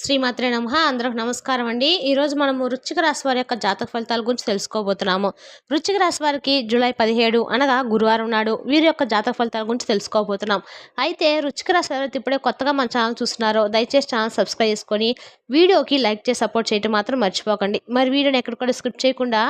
శ్రీమాత్రే నమః. అందరికి నమస్కారం అండి. ఈరోజు మనము వృశ్చిక రాశి వారి యొక్క జాతక ఫలితాల గురించి తెలుసుకోబోతున్నాము. వృశ్చిక రాశి వారికి జూలై 17 అనగా గురువారం నాడు వీరి యొక్క జాతక ఫలితాల గురించి తెలుసుకోబోతున్నాం. అయితే వృశ్చిక రాశి ఎవరైతే ఇప్పుడే కొత్తగా మన ఛానల్ చూస్తున్నారో దయచేసి ఛానల్ సబ్స్క్రైబ్ చేసుకొని వీడియోకి లైక్ చేసి సపోర్ట్ చేయడం మాత్రం మర్చిపోకండి. మరి వీడియోని ఎక్కడ కూడా స్కిప్ చేయకుండా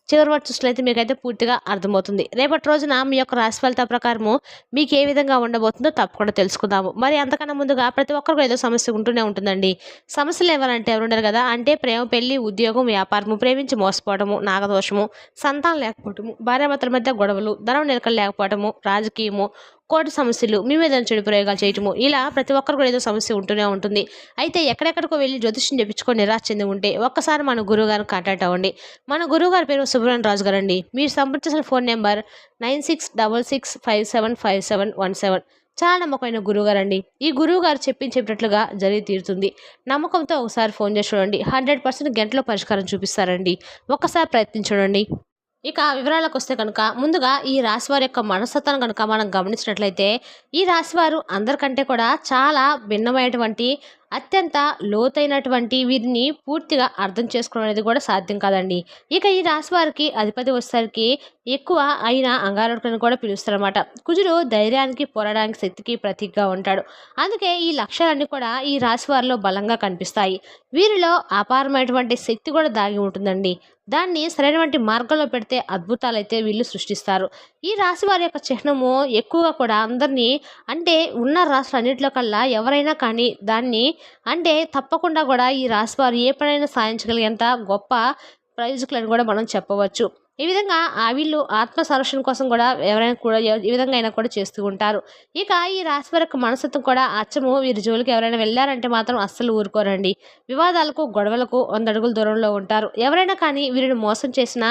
చివరి వరకు చూసినట్లయితే మీకైతే పూర్తిగా అర్థమవుతుంది. రేపటి రోజున మీ యొక్క రాశి ఫలితాల ప్రకారము మీకు ఏ విధంగా ఉండబోతుందో తప్పకుండా తెలుసుకుందాము. మరి అంతకన్నా ముందుగా ప్రతి ఒక్కరికి ఏదో సమస్య ఉంటూనే ఉంటుందండి. సమస్యలు ఎవరంటే ఎవరుండరు కదా. అంటే ప్రేమ, పెళ్లి, ఉద్యోగం, వ్యాపారము, ప్రేమించి మోసపోవడము, నాగదోషము, సంతానం లేకపోవటము, భార్యాభర్తల మధ్య గొడవలు, ధనం నిలకలు లేకపోవటము, రాజకీయము, కోర్టు సమస్యలు, మీ మీద చెడు ప్రయోగాలు చేయటము, ఇలా ప్రతి ఒక్కరు కూడా ఏదో సమస్య ఉంటూనే ఉంటుంది. అయితే ఎక్కడెక్కడికో వెళ్ళి జ్యోతిష్యం చెప్పించుకొని నిరాశ చెంది ఉంటే ఒక్కసారి మన గురువు గారిని కాంటాక్ట్ అవ్వండి. మన గురువు గారి పేరు సుబ్రహ్మణ్య రాజు గారు అండి. మీరు సంప్రదించిన ఫోన్ నెంబర్ 9666575717. చాలా నమ్మకమైన గురువుగారు అండి. ఈ గురువు గారు చెప్పినట్లుగా జరిగి తీరుతుంది. నమ్మకంతో ఒకసారి ఫోన్ చేసి చూడండి. 100% గంటలో పరిష్కారం చూపిస్తారండి. ఒక్కసారి ప్రయత్నించండి. ఇక వివరాలకు వస్తే కనుక ముందుగా ఈ రాశి వారి యొక్క మనస్తత్వాన్ని కనుక మనం గమనించినట్లయితే ఈ రాశి వారు అందరికంటే కూడా చాలా భిన్నమైనటువంటి అత్యంత లోతైనటువంటి వీరిని పూర్తిగా అర్థం చేసుకోవడం అనేది కూడా సాధ్యం కాదండి. ఇక ఈ రాశి వారికి అధిపతి వచ్చేసరికి ఎక్కువ అయిన అంగారకులను కూడా పిలుస్తారన్నమాట. కుజుడు ధైర్యానికి, పోరాడానికి, శక్తికి ప్రతీకగా ఉంటాడు. అందుకే ఈ లక్ష్యాలన్నీ కూడా ఈ రాశి వారిలో బలంగా కనిపిస్తాయి. వీరిలో అపారమైనటువంటి శక్తి కూడా దాగి ఉంటుందండి. దాన్ని సరైనటువంటి మార్గంలో పెడితే అద్భుతాలైతే వీళ్ళు సృష్టిస్తారు. ఈ రాశి వారి యొక్క చిహ్నము ఎక్కువగా కూడా అందరినీ అంటే ఉన్న రాశులన్నింటిలో కల్లా ఎవరైనా కానీ దాన్ని అంటే తప్పకుండా కూడా ఈ రాశి వారు ఏ పనైనా సాధించగలిగేంత గొప్ప ప్రయోజకులని కూడా మనం చెప్పవచ్చు. ఈ విధంగా వీళ్ళు ఆత్మ సంరక్షణ కోసం కూడా ఎవరైనా కూడా ఈ విధంగా అయినా కూడా చేస్తూ ఉంటారు. ఇక ఈ రాశి వారి యొక్క మనస్తత్వం కూడా అచ్చము వీరి జోలికి ఎవరైనా వెళ్ళారంటే మాత్రం అస్సలు ఊరుకోరండి. వివాదాలకు, గొడవలకు 100 అడుగుల దూరంలో ఉంటారు. ఎవరైనా కానీ వీరిని మోసం చేసినా,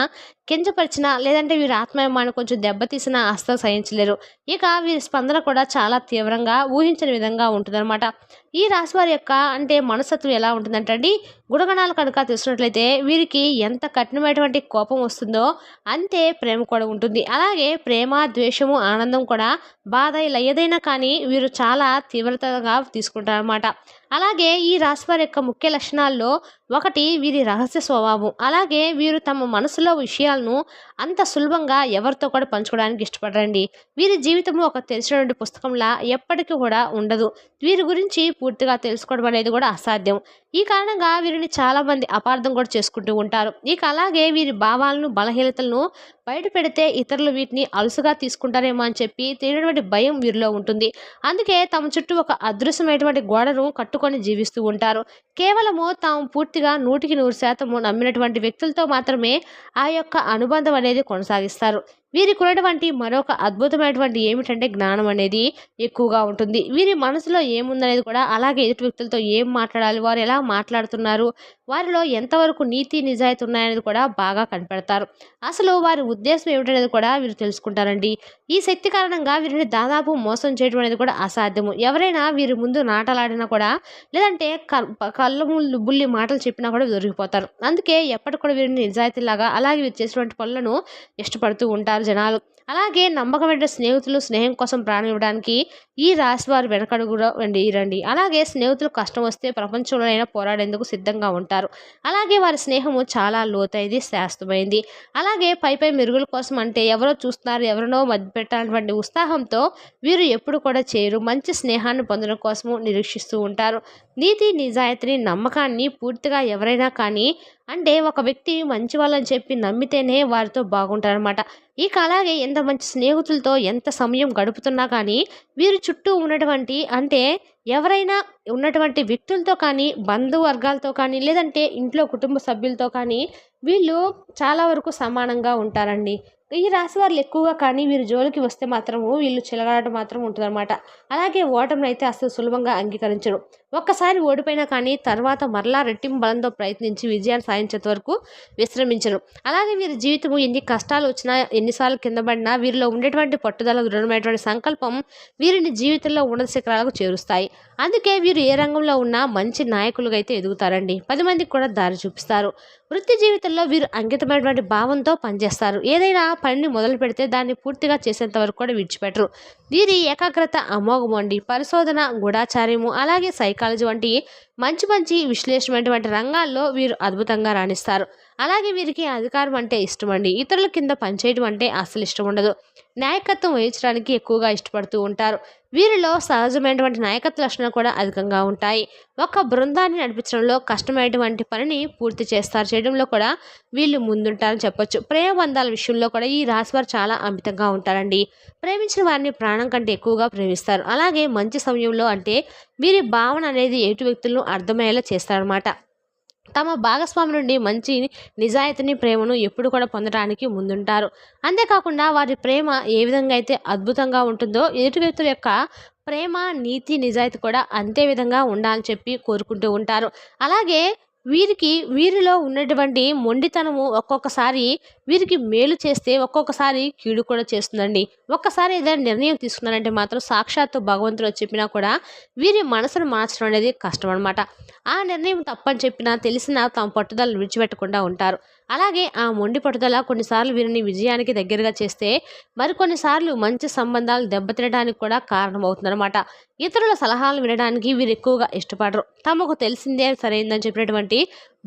కించపరిచినా, లేదంటే వీరి ఆత్మాభిమానం కొంచెం దెబ్బతీసినా అస్సలు సహించలేరు. ఇక వీరి స్పందన కూడా చాలా తీవ్రంగా ఊహించని విధంగా ఉంటుందన్నమాట. ఈ రాశి వారి యొక్క అంటే మనస్తత్వం ఎలా ఉంటుందంటే అండి, గుణగణాలు కనుక చూసినట్లయితే వీరికి ఎంత కఠినమైనటువంటి కోపం వస్తుందో అంతే ప్రేమ కూడా ఉంటుంది. అలాగే ప్రేమ, ద్వేషము, ఆనందం కూడా, బాధ ఇలా ఏదైనా కానీ వీరు చాలా తీవ్రతగా తీసుకుంటారు అన్నమాట. అలాగే ఈ రాశి వారి యొక్క ముఖ్య లక్షణాల్లో ఒకటి వీరి రహస్య స్వభావం. అలాగే వీరు తమ మనసులో విషయాలను అంత సులభంగా ఎవరితో కూడా పంచుకోవడానికి ఇష్టపడరండి. వీరి జీవితము ఒక తెరిచినటువంటి పుస్తకంలా ఎప్పటికీ కూడా ఉండదు. వీరి గురించి పూర్తిగా తెలుసుకోవడం అనేది కూడా అసాధ్యం. ఈ కారణంగా వీరిని చాలామంది అపార్థం కూడా చేసుకుంటూ ఉంటారు. ఇక అలాగే వీరి భావాలను, బలహీనతలను బయట పెడితే ఇతరులు వీటిని అలుసుగా తీసుకుంటారేమో అని చెప్పి తెలియనటువంటి భయం వీరిలో ఉంటుంది. అందుకే తమ చుట్టూ ఒక అదృశ్యమైనటువంటి గోడను కట్టుకొని జీవిస్తూ ఉంటారు. కేవలము తాము పూర్తిగా 100% నమ్మినటువంటి వ్యక్తులతో మాత్రమే ఆ యొక్క అనుబంధం అనేది కొనసాగిస్తారు. వీరికి ఉన్నటువంటి మరొక అద్భుతమైనటువంటి ఏమిటంటే జ్ఞానం అనేది ఎక్కువగా ఉంటుంది. వీరి మనసులో ఏముందనేది కూడా, అలాగే ఎదుటి వ్యక్తులతో ఏం మాట్లాడాలి, వారు ఎలా మాట్లాడుతున్నారు, వారిలో ఎంతవరకు నీతి నిజాయితీ ఉన్నాయనేది కూడా బాగా కనిపెడతారు. అసలు వారి ఉద్దేశం ఏమిటనేది కూడా వీరు తెలుసుకుంటారండి. ఈ శక్తి కారణంగా వీరిని దాదాపు మోసం చేయడం అనేది కూడా అసాధ్యము. ఎవరైనా వీరి ముందు నాటలాడినా కూడా, లేదంటే కళ్ళ ముందు బుల్లి మాటలు చెప్పినా కూడా దొరికిపోతారు. అందుకే ఎప్పటికి కూడా వీరిని నిజాయితీలాగా, అలాగే వీరు చేసినటువంటి పనులను ఇష్టపడుతూ ఉంటారు జనాలు. అలాగే నమ్మకమైన స్నేహితులు స్నేహం కోసం ప్రాణం ఇవ్వడానికి ఈ రాశి వారు వెనకడుగులో రండి. అలాగే స్నేహితులు కష్టం వస్తే ప్రపంచంలోనైనా పోరాడేందుకు సిద్ధంగా ఉంటారు. అలాగే వారి స్నేహము చాలా లోతైంది, శాశ్వతమైంది. అలాగే పై మెరుగుల కోసం అంటే ఎవరో చూస్తున్నారు, ఎవరినో మధ్య పెట్టాలన్నటువంటి ఉత్సాహంతో వీరు ఎప్పుడు కూడా చేయరు. మంచి స్నేహాన్ని పొందడం కోసము నిరీక్షిస్తూ ఉంటారు. నీతి, నిజాయితీని, నమ్మకాన్ని పూర్తిగా ఎవరైనా కానీ అంటే ఒక వ్యక్తి మంచి వాళ్ళని చెప్పి నమ్మితేనే వారితో బాగుంటారనమాట. ఇక అలాగే ఎంత మంచి స్నేహితులతో ఎంత సమయం గడుపుతున్నా కానీ వీరి చుట్టూ ఉన్నటువంటి అంటే ఎవరైనా ఉన్నటువంటి వ్యక్తులతో కానీ, బంధువర్గాలతో కానీ, లేదంటే ఇంట్లో కుటుంబ సభ్యులతో కానీ వీళ్ళు చాలా వరకు సమానంగా ఉంటారండి. ఈ రాశి వాళ్ళు ఎక్కువగా కానీ వీరి జోలికి వస్తే మాత్రము వీళ్ళు చిలగాడటం మాత్రం ఉంటుందన్నమాట. అలాగే ఓటమిని అయితే అసలు సులభంగా అంగీకరించరు. ఒక్కసారి ఓడిపోయినా కానీ తర్వాత మరలా రెట్టింపు బలంతో ప్రయత్నించి విజయాన్ని సాధించేంత వరకు విశ్రమించరు. అలాగే వీరి జీవితము ఎన్ని కష్టాలు వచ్చినా, ఎన్నిసార్లు కింద పడినా వీరిలో ఉండేటువంటి పట్టుదల, దృఢమైనటువంటి సంకల్పం వీరిని జీవితంలో ఉన్నత శిఖరాలకు చేరుస్తాయి. అందుకే వీరు వీరు ఏ రంగంలో ఉన్నా మంచి నాయకులుగా అయితే ఎదుగుతారండి. 10 మందికి కూడా దారి చూపిస్తారు. వృత్తి జీవితంలో వీరు అంకితమైనటువంటి భావంతో పనిచేస్తారు. ఏదైనా పనిని మొదలు పెడితే దాన్ని పూర్తిగా చేసేంత వరకు కూడా విడిచిపెట్టరు. వీరి ఏకాగ్రత అమోఘము అండి. పరిశోధన, గూఢాచార్యము, అలాగే సైకాలజీ వంటి మంచి మంచి విశ్లేషణటువంటి రంగాల్లో వీరు అద్భుతంగా రాణిస్తారు. అలాగే వీరికి అధికారం అంటే ఇష్టమండి. ఇతరుల కింద పనిచేయడం అంటే అస్సలు ఇష్టం ఉండదు. నాయకత్వం వహించడానికి ఎక్కువగా ఇష్టపడుతూ ఉంటారు. వీరిలో సహజమైనటువంటి నాయకత్వ లక్షణాలు కూడా అధికంగా ఉంటాయి. ఒక బృందాన్ని నడిపించడంలో కష్టమైనటువంటి పనిని పూర్తి చేయడంలో కూడా వీళ్ళు ముందుంటారని చెప్పొచ్చు. ప్రేమ బంధాల విషయంలో కూడా ఈ రాశివారు చాలా అమితంగా ఉంటారండి. ప్రేమించిన వారిని ప్రాణం కంటే ఎక్కువగా ప్రేమిస్తారు. అలాగే మంచి సమయంలో అంటే వీరి భావన అనేది ఎటు వ్యక్తులను అర్థమయ్యేలా చేస్తారనమాట. తమ భాగస్వామి నుండి మంచి నిజాయితీని, ప్రేమను ఎప్పుడు కూడా పొందడానికి ముందుంటారు. అంతేకాకుండా వారి ప్రేమ ఏ విధంగా అయితే అద్భుతంగా ఉంటుందో ఎదుటి వ్యక్తుల యొక్క ప్రేమ, నీతి, నిజాయితీ కూడా అంతే విధంగా ఉండాలని చెప్పి కోరుకుంటూ ఉంటారు. అలాగే వీరిలో ఉన్నటువంటి మొండితనము ఒక్కొక్కసారి వీరికి మేలు చేస్తే ఒక్కొక్కసారి కీడు కూడా చేస్తుందండి. ఒక్కసారి ఏదైనా నిర్ణయం తీసుకున్నారంటే మాత్రం సాక్షాత్తు భగవంతుడు చెప్పినా కూడా వీరి మనసును మార్చడం అనేది కష్టం అనమాట. ఆ నిర్ణయం తప్పని చెప్పినా తెలిసినా తమ పట్టుదలను విడిచిపెట్టకుండా ఉంటారు. అలాగే ఆ మొండి పట్టుదల కొన్నిసార్లు వీరిని విజయానికి దగ్గరగా చేస్తే మరికొన్నిసార్లు మంచి సంబంధాలు దెబ్బతినడానికి కూడా కారణమవుతుందన్నమాట. ఇతరుల సలహాలు వినడానికి వీరు ఎక్కువగా ఇష్టపడరు. తమకు తెలిసిందే సరైందని చెప్పినటువంటి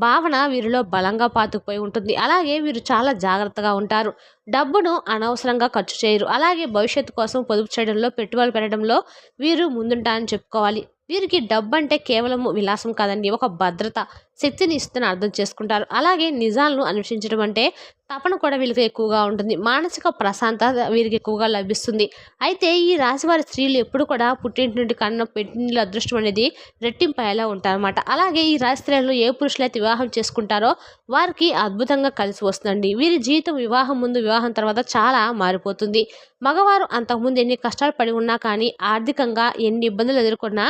భావన వీరిలో బలంగా పాతుకుపోయి ఉంటుంది. అలాగే వీరు చాలా జాగ్రత్తగా ఉంటారు. డబ్బును అనవసరంగా ఖర్చు చేయరు. అలాగే భవిష్యత్తు కోసం పొదుపు చేయడంలో, పెట్టుబడులు పెట్టడంలో వీరు ముందుంటారని చెప్పుకోవాలి. వీరికి డబ్బు అంటే కేవలం విలాసం కాదండి, ఒక భద్రత, శక్తిని ఇస్తుందని అర్థం చేసుకుంటారు. అలాగే నిజాలను అన్వేషించడం అంటే తపన కూడా వీళ్ళకి ఎక్కువగా ఉంటుంది. మానసిక ప్రశాంతత వీరికి ఎక్కువగా లభిస్తుంది. అయితే ఈ రాశివారి స్త్రీలు ఎప్పుడు కూడా పుట్టింటి నుండి కన్నా పెట్టిన అదృష్టం అనేది రెట్టింపు అయ్యేలా ఉంటారన్నమాట. అలాగే ఈ రాశి స్త్రీలను ఏ పురుషులైతే వివాహం చేసుకుంటారో వారికి అద్భుతంగా కలిసి వస్తుందండి. వీరి జీవితం వివాహం ముందు, వివాహం తర్వాత చాలా మారిపోతుంది. మగవారు అంతకుముందు ఎన్ని కష్టాలు పడి ఉన్నా కానీ, ఆర్థికంగా ఎన్ని ఇబ్బందులు ఎదుర్కొన్నా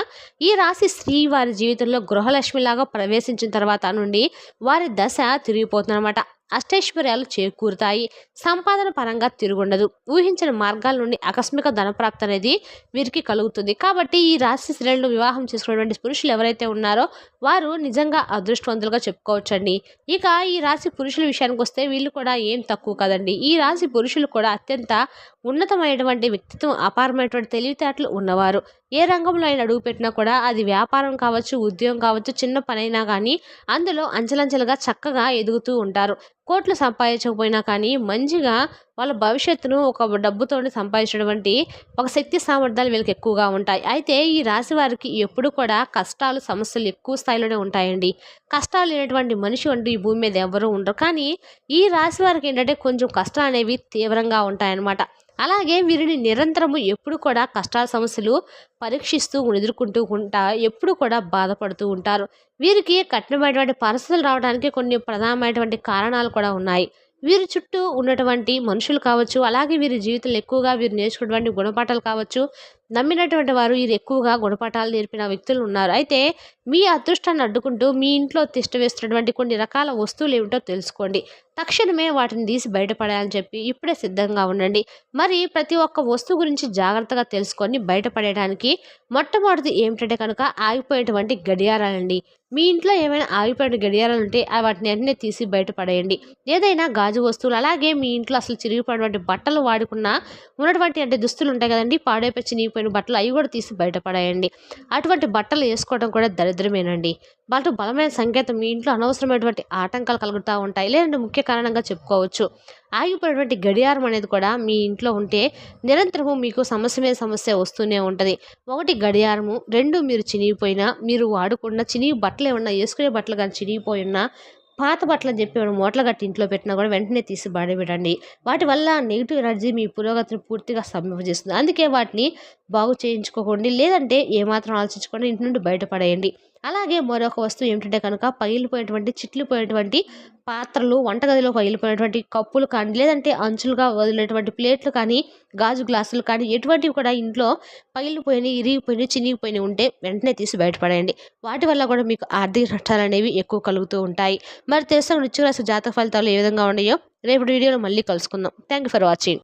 ఈ రాశి స్త్రీ వారి జీవితంలో గృహలక్ష్మిలాగా ప్రవేశించిన తర్వాత నుండి వారి దశ తిరిగిపోతుందన్నమాట. అష్టైశ్వర్యాలు చేకూరుతాయి. సంపాదన పరంగా తిరుగుండదు. ఊహించిన మార్గాల నుండి ఆకస్మిక ధనప్రాప్తి అనేది వీరికి కలుగుతుంది. కాబట్టి ఈ రాశి స్త్రీలను వివాహం చేసుకున్నటువంటి పురుషులు ఎవరైతే ఉన్నారో వారు నిజంగా అదృష్టవంతులుగా చెప్పుకోవచ్చండి. ఇక ఈ రాశి పురుషుల విషయానికి వస్తే వీళ్ళు కూడా ఏం తక్కువ కదండి. ఈ రాశి పురుషులు కూడా అత్యంత ఉన్నతమైనటువంటి వ్యక్తిత్వం, అపారమైనటువంటి తెలివితేటలు ఉన్నవారు. ఏ రంగంలో అయినా అడుగు పెట్టినా కూడా అది వ్యాపారం కావచ్చు, ఉద్యోగం కావచ్చు, చిన్న పనైనా కానీ అందులో అంచెలంచెలుగా చక్కగా ఎదుగుతూ ఉంటారు. కోట్లు సంపాదించకపోయినా కానీ మంచిగా వాళ్ళ భవిష్యత్తును ఒక డబ్బుతోటి సంపాదించినటువంటి ఒక శక్తి సామర్థ్యాలు వీళ్ళకి ఎక్కువగా ఉంటాయి. అయితే ఈ రాశి వారికి ఎప్పుడు కూడా కష్టాలు, సమస్యలు ఎక్కువ స్థాయిలోనే ఉంటాయండి. కష్టాలు లేనటువంటి మనిషి అంటూ ఈ భూమి మీద ఎవరూ ఉండరు. కానీ ఈ రాశి వారికి ఏంటంటే కొంచెం కష్టాలు అనేవి తీవ్రంగా ఉంటాయన్నమాట. అలాగే వీరిని నిరంతరము ఎప్పుడు కూడా కష్టాల, సమస్యలు పరీక్షిస్తూ ఎదుర్కొంటూ ఎప్పుడు కూడా బాధపడుతూ ఉంటారు. వీరికి కఠినమైనటువంటి పరిస్థితులు రావడానికి కొన్ని ప్రధానమైనటువంటి కారణాలు కూడా ఉన్నాయి. వీరి చుట్టూ ఉన్నటువంటి మనుషులు కావచ్చు, అలాగే వీరి జీవితంలో ఎక్కువగా వీరు నేర్చుకున్నటువంటి గుణపాఠాలు కావచ్చు, నమ్మినటువంటి వారు వీరు ఎక్కువగా గుణపాఠాలు నేర్పిన వ్యక్తులు ఉన్నారు. అయితే మీ అదృష్టాన్ని అడ్డుకుంటూ మీ ఇంట్లో తిష్ట వేస్తున్నటువంటి కొన్ని రకాల వస్తువులు ఏమిటో తెలుసుకోండి. తక్షణమే వాటిని తీసి బయటపడాలని చెప్పి ఇప్పుడే సిద్ధంగా ఉండండి. మరి ప్రతి ఒక్క వస్తువు గురించి జాగ్రత్తగా తెలుసుకొని బయటపడేయడానికి మొట్టమొదటిది ఏమిటంటే కనుక ఆగిపోయేటువంటి గడియారాలండి. మీ ఇంట్లో ఏమైనా ఆగిపోయిన గడియారాలు ఉంటే వాటిని వెంటనే తీసి బయటపడేయండి. ఏదైనా గాజు వస్తువులు, అలాగే మీ ఇంట్లో అసలు చిరిగిపోయినటువంటి బట్టలు వాడుకున్న ఉన్నటువంటి అంటే దుస్తులు ఉంటాయి కదండి, పాడైపోయి చినిగిపోయిన బట్టలు, అవి కూడా తీసి బయటపడేయండి. అటువంటి బట్టలు వేసుకోవడం కూడా దరిద్రమేనండి. వాళ్ళు బలమైన సంకేతం. మీ ఇంట్లో అనవసరమైనటువంటి ఆటంకాలు కలుగుతూ ఉంటాయి. లేదంటే ముఖ్య కారణంగా చెప్పుకోవచ్చు. ఆగిపోయినటువంటి గడియారం అనేది కూడా మీ ఇంట్లో ఉంటే నిరంతరము మీకు సమస్య మీద సమస్య వస్తూనే ఉంటుంది. ఒకటి గడియారము, రెండు మీరు చినిగిపోయినా, మీరు వాడుకున్న చినిగి బట్టలు ఏమన్నా వేసుకునే బట్టలు కానీ చినిగిపోయి ఉన్నా, పాత బట్టలు అని చెప్పి మూటలు కట్టి ఇంట్లో పెట్టినా కూడా వెంటనే తీసి పడేయడండి. వాటి వల్ల నెగిటివ్ ఎనర్జీ మీ పురోగతిని పూర్తిగా స్తంభింపజేస్తుంది. అందుకే వాటిని బాగు చేయించుకోకండి. లేదంటే ఏమాత్రం ఆలోచించకుండా ఇంటి నుండి బయటపడేయండి. అలాగే మరొక వస్తువు ఏమిటంటే కనుక పగిలిపోయినటువంటి, చిట్లిపోయినటువంటి పాత్రలు, వంటగదిలో పగిలిపోయినటువంటి కప్పులు కానీ, లేదంటే అంచులుగా వదిలేటువంటి ప్లేట్లు కానీ, గాజు గ్లాసులు కానీ, ఎటువంటివి కూడా ఇంట్లో పగిలిపోయినాయి, ఇరిగిపోయినాయి, చినిగిపోయినాయి ఉంటే వెంటనే తీసి బయటపడేయండి. వాటి వల్ల కూడా మీకు ఆర్థిక నష్టాలు అనేవి ఎక్కువ కలుగుతూ ఉంటాయి. మరి తెలుసా వృశ్చిక రాశి జాతక ఫలితాలు ఏ విధంగా ఉన్నాయో రేపటి వీడియోలో మళ్ళీ కలుసుకుందాం. Thank you for watching.